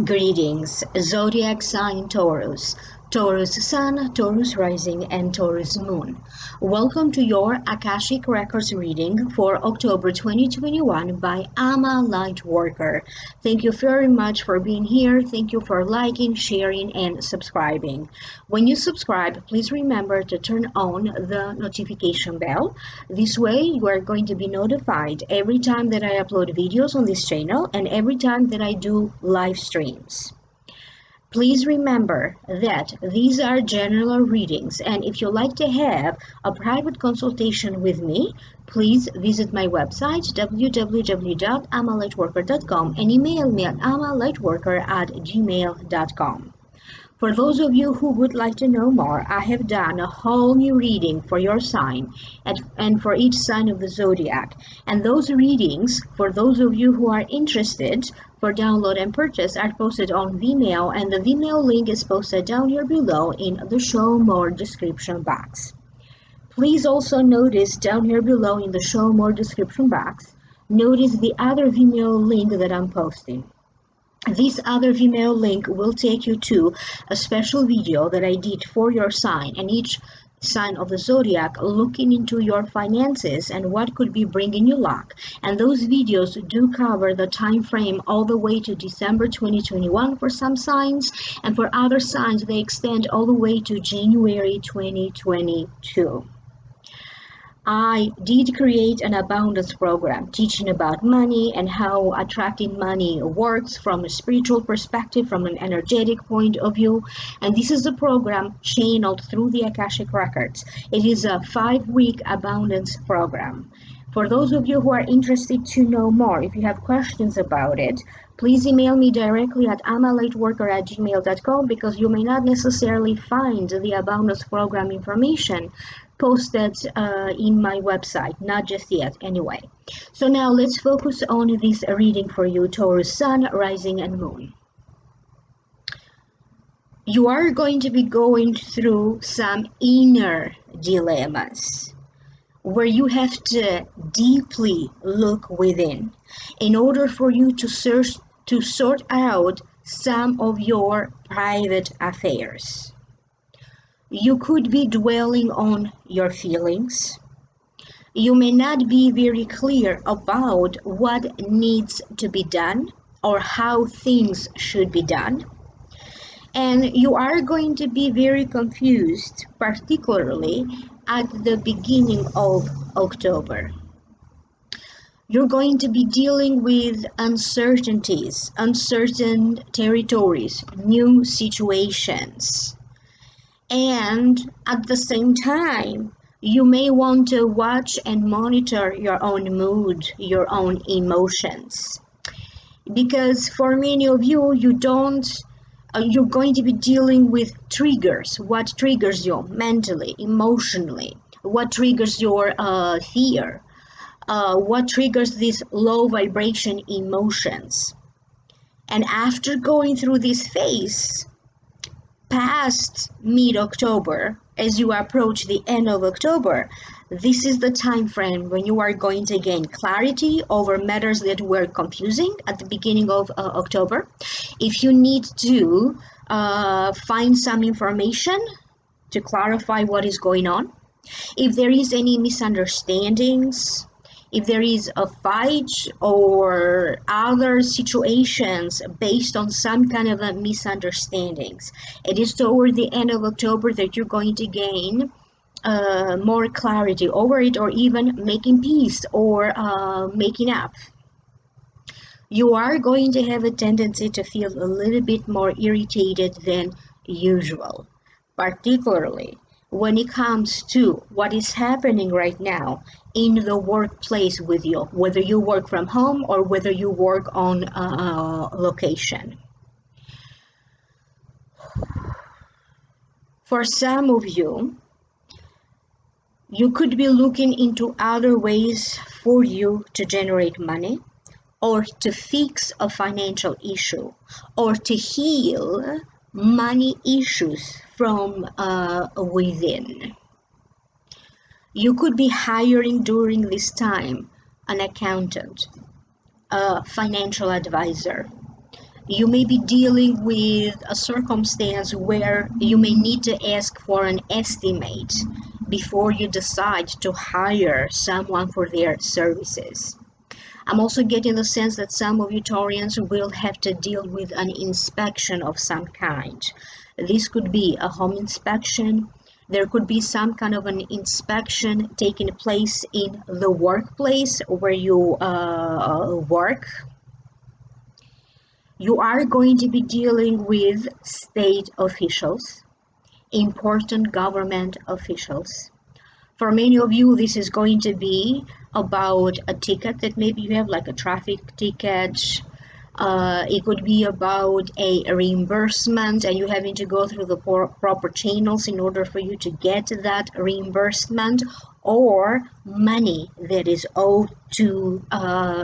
Greetings, zodiac sign Taurus, Taurus Sun, Taurus Rising, and Taurus Moon. Welcome to your Akashic Records reading for October 2021 by amalightworker. Thank you very much for being here. Thank you for liking, sharing, and subscribing. When you subscribe, please remember to turn on the notification bell. This way, you are going to be notified every time that I upload videos on this channel and every time that I do live streams. Please remember that these are general readings, and if you'd like to have a private consultation with me, please visit my website www.amalightworker.com and email me at amalightworker@gmail.com. For those of you who would like to know more, I have done a whole new reading for your sign and for each sign of the zodiac. And those readings, for those of you who are interested for download and purchase, are posted on Vimeo, and the Vimeo link is posted down here below in the show more description box. Please also notice down here below in the show more description box, notice the other Vimeo link that I'm posting. This other Vimeo link will take you to a special video that I did for your sign and each sign of the zodiac, looking into your finances and what could be bringing you luck. And those videos do cover the time frame all the way to December 2021 for some signs, and for other signs they extend all the way to January 2022. I did create an abundance program teaching about money and how attracting money works from a spiritual perspective, from an energetic point of view. And this is a program channeled through the Akashic Records. It is a 5-week abundance program. For those of you who are interested to know more, if you have questions about it, please email me directly at amalightworker@gmail.com, because you may not necessarily find the abundance program information posted in my website, not just yet anyway. So now let's focus on this reading for you, Taurus Sun, Rising, and Moon. You are going to be going through some inner dilemmas where you have to deeply look within in order for you to sort out some of your private affairs. You could be dwelling on your feelings. You may not be very clear about what needs to be done or how things should be done. And you are going to be very confused, particularly at the beginning of October. You're going to be dealing with uncertainties, uncertain territories, new situations. And at the same time, you may want to watch and monitor your own mood, your own emotions. Because for many of you, you're going to be dealing with triggers. What triggers you mentally, emotionally? What triggers your fear? What triggers these low vibration emotions? And after going through this phase, past mid-October, as you approach the end of October, this is the time frame when you are going to gain clarity over matters that were confusing at the beginning of October. If you need to find some information to clarify what is going on, if there is any misunderstandings, if there is a fight or other situations based on some kind of a misunderstandings, it is toward the end of October that you're going to gain more clarity over it, or even making peace or making up. You are going to have a tendency to feel a little bit more irritated than usual, particularly when it comes to what is happening right now in the workplace with you, whether you work from home or whether you work on location. For some of you, You could be looking into other ways for you to generate money, or to fix a financial issue, or to heal money issues from within. You could be hiring during this time an accountant, a financial advisor. You may be dealing with a circumstance where you may need to ask for an estimate before you decide to hire someone for their services. I'm also getting the sense that some of you Taurians will have to deal with an inspection of some kind. This could be a home inspection. There could be some kind of an inspection taking place in the workplace where you work. You are going to be dealing with state officials, important government officials. For many of you, this is going to be about a ticket that maybe you have, like a traffic ticket. It could be about a reimbursement and you having to go through the proper channels in order for you to get that reimbursement, or money that is owed to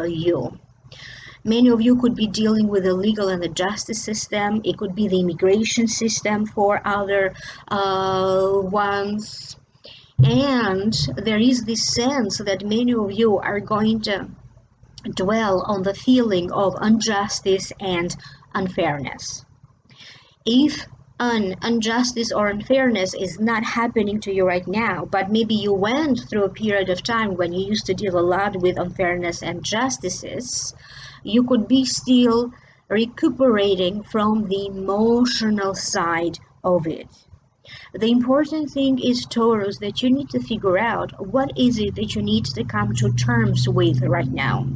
you. Many of you could be dealing with the legal and the justice system. It could be the immigration system for other ones. And there is this sense that many of you are going to dwell on the feeling of injustice and unfairness. If an injustice or unfairness is not happening to you right now, but maybe you went through a period of time when you used to deal a lot with unfairness and justices, you could be still recuperating from the emotional side of it. The important thing is, Taurus, that you need to figure out what is it that you need to come to terms with right now.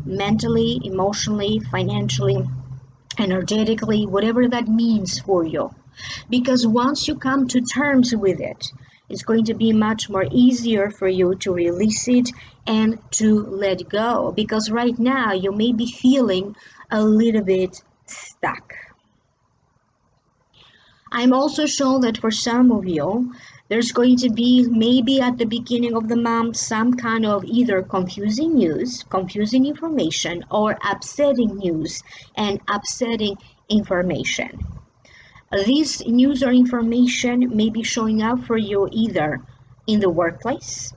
Mentally, emotionally, financially, energetically, whatever that means for you. Because once you come to terms with it, it's going to be much more easier for you to release it and to let go. Because right now you may be feeling a little bit stuck. I'm also shown that for some of you, there's going to be maybe at the beginning of the month some kind of either confusing news, confusing information, or upsetting news and upsetting information. This news or information may be showing up for you either in the workplace,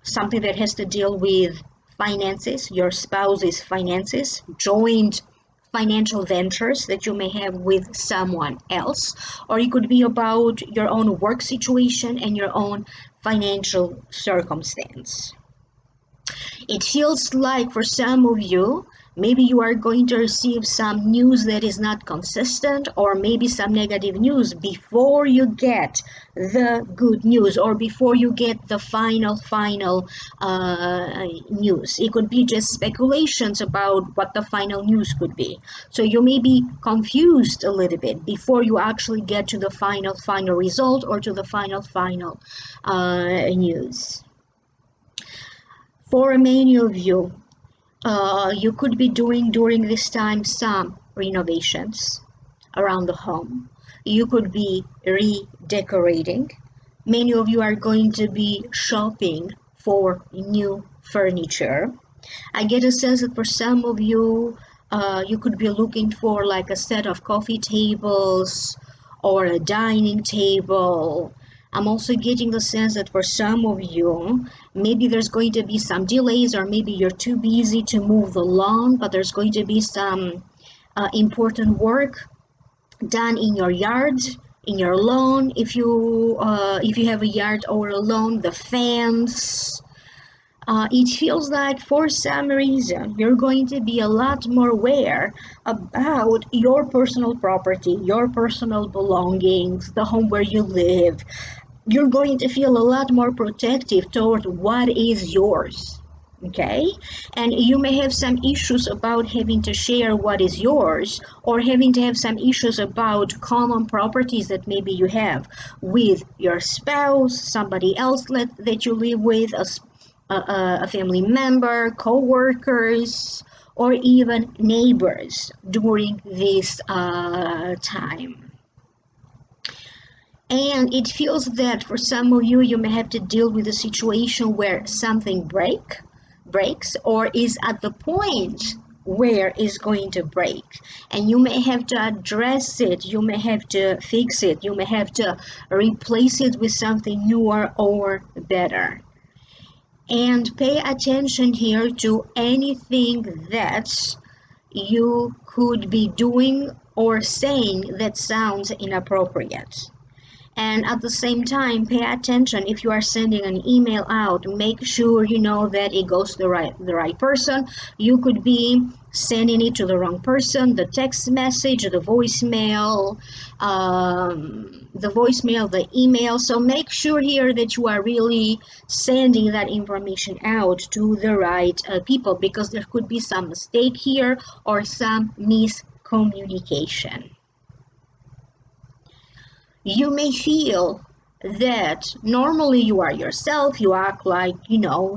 something that has to deal with finances, your spouse's finances, joint financial ventures that you may have with someone else, or it could be about your own work situation and your own financial circumstance. It feels like for some of you, maybe you are going to receive some news that is not consistent, or maybe some negative news before you get the good news, or before you get the final news. It could be just speculations about what the final news could be. So you may be confused a little bit before you actually get to the final result, or to the final news. For many of you, you could be doing during this time some renovations around the home. You could be redecorating. Many of you are going to be shopping for new furniture. I get a sense that for some of you, you could be looking for like a set of coffee tables or a dining table. I'm also getting the sense that for some of you, maybe there's going to be some delays, or maybe you're too busy to move the lawn, but there's going to be some important work done in your yard, in your lawn. If you have a yard or a lawn, the fence. It feels like for some reason you're going to be a lot more aware about your personal property, your personal belongings, the home where you live. You're going to feel a lot more protective toward what is yours. Okay? And you may have some issues about having to share what is yours, or having to have some issues about common properties that maybe you have with your spouse, somebody else that you live with, a family member, co-workers, or even neighbors during this time. And it feels that for some of you, you may have to deal with a situation where something breaks or is at the point where it's going to break. And you may have to address it, you may have to fix it, you may have to replace it with something newer or better. And pay attention here to anything that you could be doing or saying that sounds inappropriate. And at the same time, pay attention if you are sending an email out. Make sure you know that it goes to the right person. You could be sending it to the wrong person. The text message, the email. So make sure here that you are really sending that information out to the right people, because there could be some mistake here or some miscommunication. You may feel that normally you are yourself, you act like,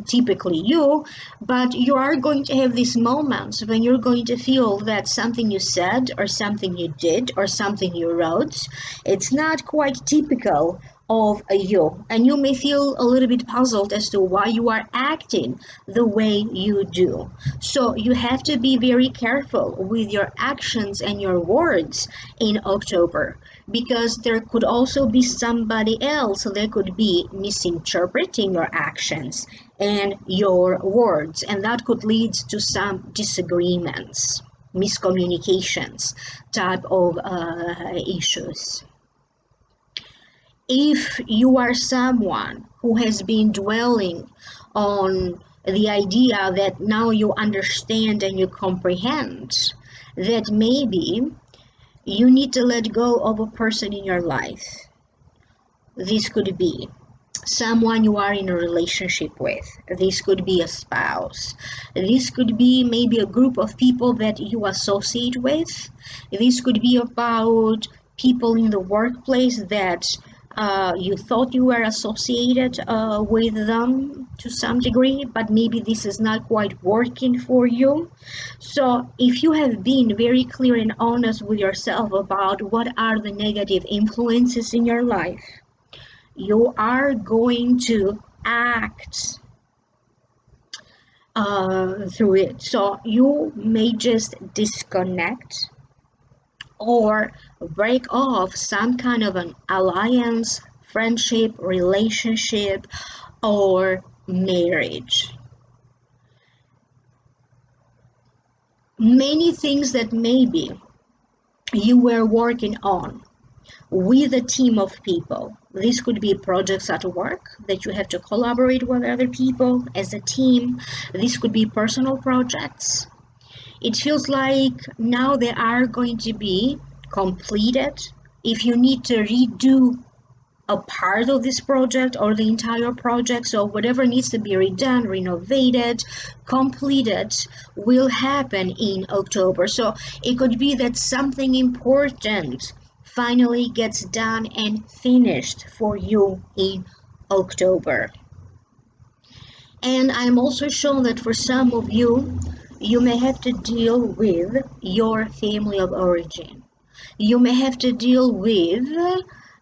typically you, but you are going to have these moments when you're going to feel that something you said or something you did or something you wrote, it's not quite typical of you, and you may feel a little bit puzzled as to why you are acting the way you do. So you have to be very careful with your actions and your words in October, because there could also be somebody else that could be misinterpreting your actions and your words, and that could lead to some disagreements, miscommunications type of issues. If you are someone who has been dwelling on the idea that now you understand and you comprehend that maybe you need to let go of a person in your life. This could be someone you are in a relationship with. This could be a spouse. This could be maybe a group of people that you associate with. This could be about people in the workplace that you thought you were associated with them to some degree, but maybe this is not quite working for you. So if you have been very clear and honest with yourself about what are the negative influences in your life, you are going to act through it. So you may just disconnect or break off some kind of an alliance, friendship, relationship, or marriage. Many things that maybe you were working on with a team of people. This could be projects at work that you have to collaborate with other people as a team. This could be personal projects. It feels like now they are going to be completed. If you need to redo a part of this project or the entire project, so whatever needs to be redone, renovated, completed, will happen in October. So it could be that something important finally gets done and finished for you in October. And I'm also shown that for some of you, you may have to deal with your family of origin. You may have to deal with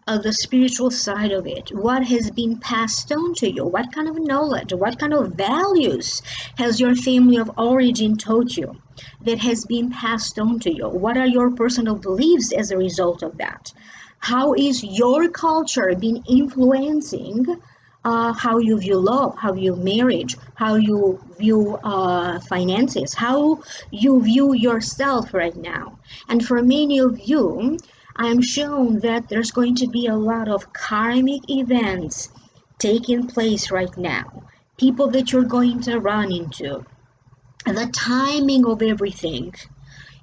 the spiritual side of it. What has been passed on to you? What kind of knowledge, what kind of values has your family of origin taught you that has been passed on to you? What are your personal beliefs as a result of that? How is your culture been influencing how you view love, how you view marriage, how you view finances, how you view yourself right now? And for many of you, I'm shown that there's going to be a lot of karmic events taking place right now. People that you're going to run into. The timing of everything,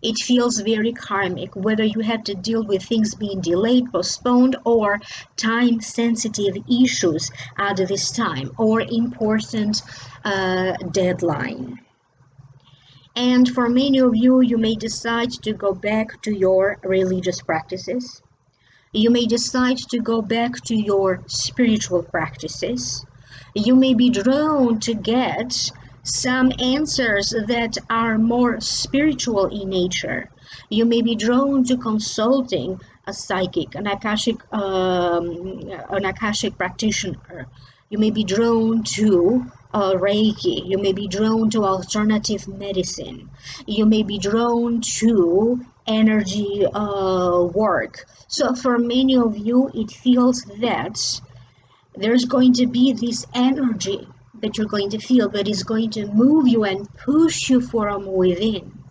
it feels very karmic, whether you have to deal with things being delayed, postponed, or time-sensitive issues at this time, or important deadline. And for many of you, you may decide to go back to your religious practices. You may decide to go back to your spiritual practices. You may be drawn to get some answers that are more spiritual in nature. You may be drawn to consulting a psychic, an Akashic practitioner. You may be drawn to Reiki. You may be drawn to alternative medicine. You may be drawn to energy work. So for many of you, it feels that there's going to be this energy that you're going to feel that is going to move you and push you from within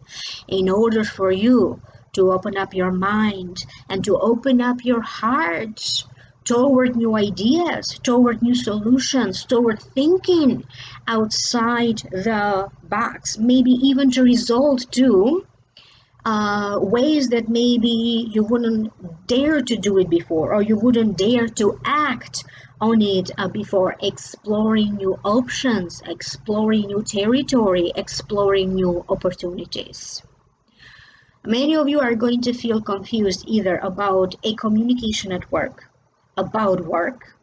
in order for you to open up your mind and to open up your heart toward new ideas, toward new solutions, toward thinking outside the box, maybe even to result to ways that maybe you wouldn't dare to do it before, or you wouldn't dare to act on it before, exploring new options, exploring new territory, exploring new opportunities. Many of you are going to feel confused either about a communication at work, about work.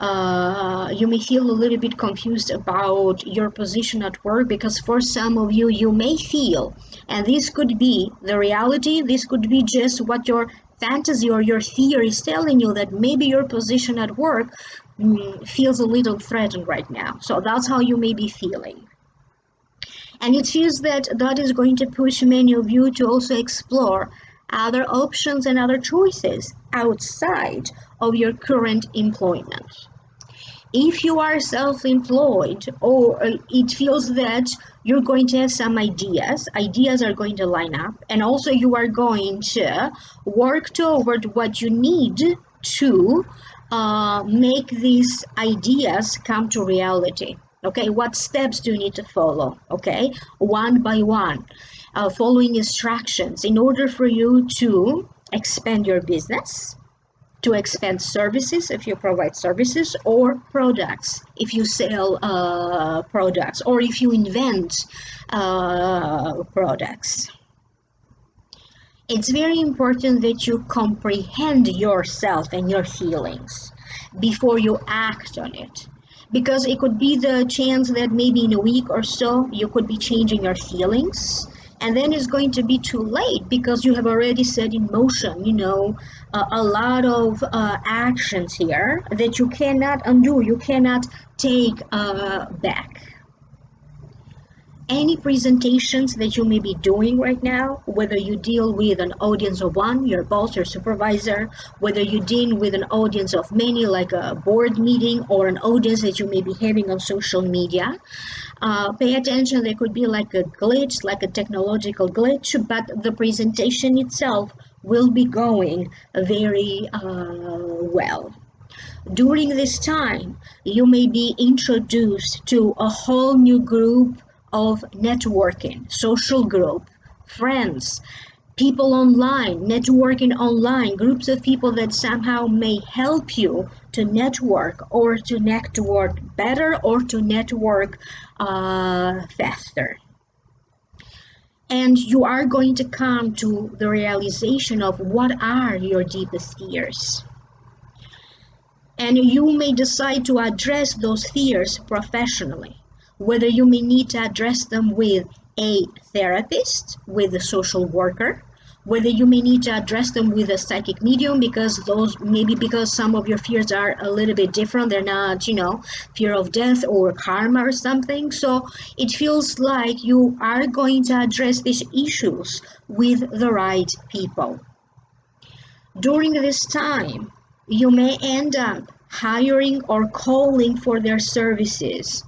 You may feel a little bit confused about your position at work, because for some of you, you may feel, and this could be the reality, this could be just what your fantasy or your fear is telling you, that maybe your position at work feels a little threatened right now. So that's how you may be feeling. And it feels that that is going to push many of you to also explore other options and other choices outside of your current employment. If you are self-employed, or it feels that you're going to have some ideas are going to line up, and also you are going to work toward what you need to make these ideas come to reality. Okay, what steps do you need to follow? Okay, one by one, following instructions in order for you to expand your business, to expand services if you provide services, or products if you sell products, or if you invent products. It's very important that you comprehend yourself and your feelings before you act on it, because it could be the chance that maybe in a week or so you could be changing your feelings, and then it's going to be too late because you have already set in motion, a lot of actions here that you cannot undo, you cannot take back. Any presentations that you may be doing right now, whether you deal with an audience of one, your boss, your supervisor, whether you deal with an audience of many, like a board meeting, or an audience that you may be having on social media, pay attention. There could be like a glitch, like a technological glitch, but the presentation itself will be going very well. During this time, you may be introduced to a whole new group of networking, social group, friends, people online, networking online, groups of people that somehow may help you to network, or to network better, or to network faster. And you are going to come to the realization of what are your deepest fears. And you may decide to address those fears professionally, whether you may need to address them with a therapist, with a social worker, whether you may need to address them with a psychic medium, because some of your fears are a little bit different. They're not, fear of death or karma or something. So it feels like you are going to address these issues with the right people. During this time, you may end up hiring or calling for their services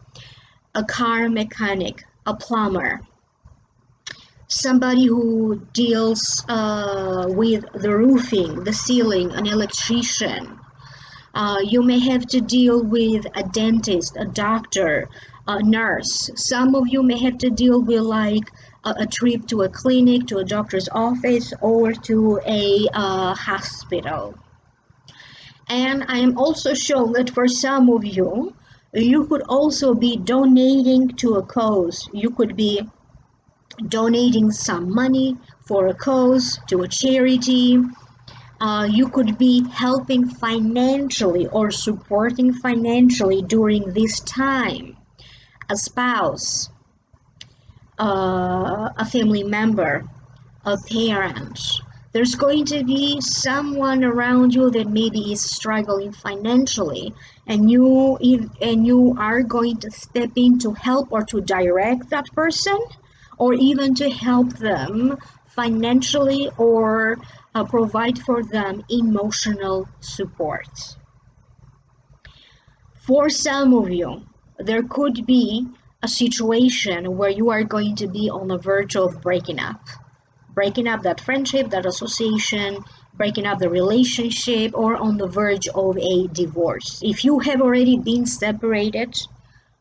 a car mechanic, a plumber, somebody who deals with the roofing, the ceiling, an electrician. You may have to deal with a dentist, a doctor, a nurse. Some of you may have to deal with like a trip to a clinic, to a doctor's office, or to a hospital. And I am also shown that for some of you, you could also be donating to a cause. You could be donating some money for a cause, to a charity. You could be helping financially or supporting financially during this time. A spouse, a family member, a parent, There's going to be someone around you that maybe is struggling financially, and you are going to step in to help or to direct that person, or even to help them financially, or provide for them emotional support. For some of you, there could be a situation where you are going to be on the verge of breaking up that friendship, that association, breaking up the relationship, or on the verge of a divorce. If you have already been separated,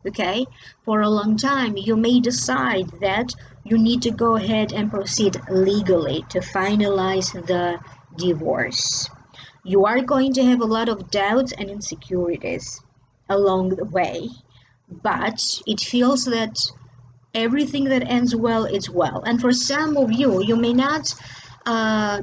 okay, for a long time, you may decide that you need to go ahead and proceed legally to finalize the divorce. You are going to have a lot of doubts and insecurities along the way, but it feels that everything that ends well is well. And for some of you, you may not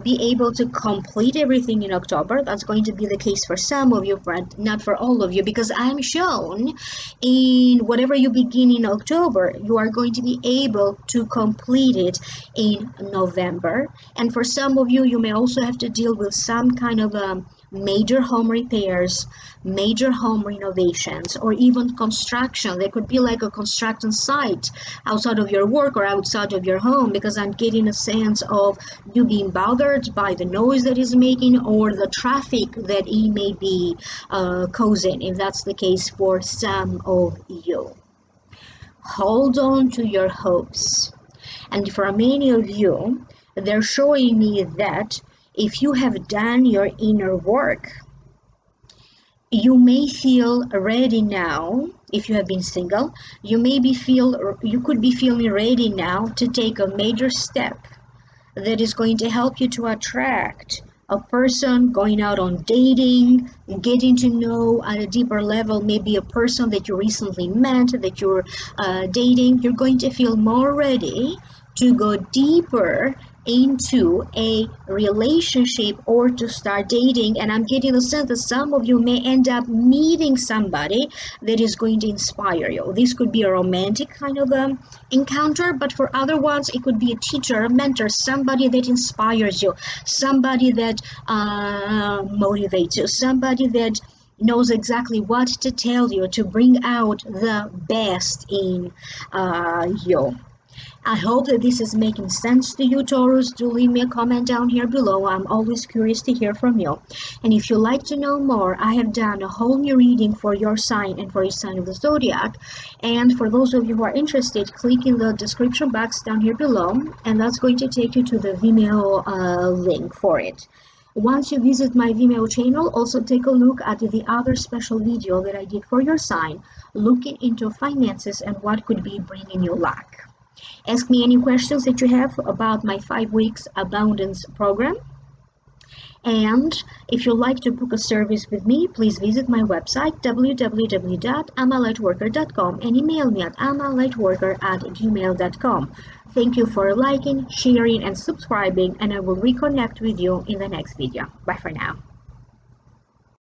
be able to complete everything in October. That's going to be the case for some of you, but not for all of you, because I'm shown in whatever you begin in October, you are going to be able to complete it in November. And for some of you, you may also have to deal with some kind of major home repairs, major home renovations, or even construction. There could be like a construction site outside of your work or outside of your home, because I'm getting a sense of you being bothered by the noise that is making, or the traffic that it may be causing, if that's the case for some of you. Hold on to your hopes. And for many of you, they're showing me that if you have done your inner work, you may feel ready now. If you have been single, you could be feeling ready now to take a major step that is going to help you to attract a person, going out on dating, getting to know at a deeper level, maybe a person that you recently met, that you're dating. You're going to feel more ready to go deeper into a relationship or to start dating. And I'm getting the sense that some of you may end up meeting somebody that is going to inspire you. This could be a romantic kind of encounter, but for other ones, it could be a teacher, a mentor, somebody that inspires you, somebody that motivates you, somebody that knows exactly what to tell you to bring out the best in you. I hope that this is making sense to you, Taurus. Do leave me a comment down here below. I'm always curious to hear from you. And if you'd like to know more, I have done a whole new reading for your sign and for each sign of the zodiac. And for those of you who are interested, click in the description box down here below, and that's going to take you to the Vimeo link for it. Once you visit my Vimeo channel, also take a look at the other special video that I did for your sign, looking into finances and what could be bringing you luck. Ask me any questions that you have about my 5 weeks abundance program. And if you'd like to book a service with me, please visit my website www.amalightworker.com and email me at amalightworker@gmail.com. Thank you for liking, sharing, and subscribing, and I will reconnect with you in the next video. Bye for now.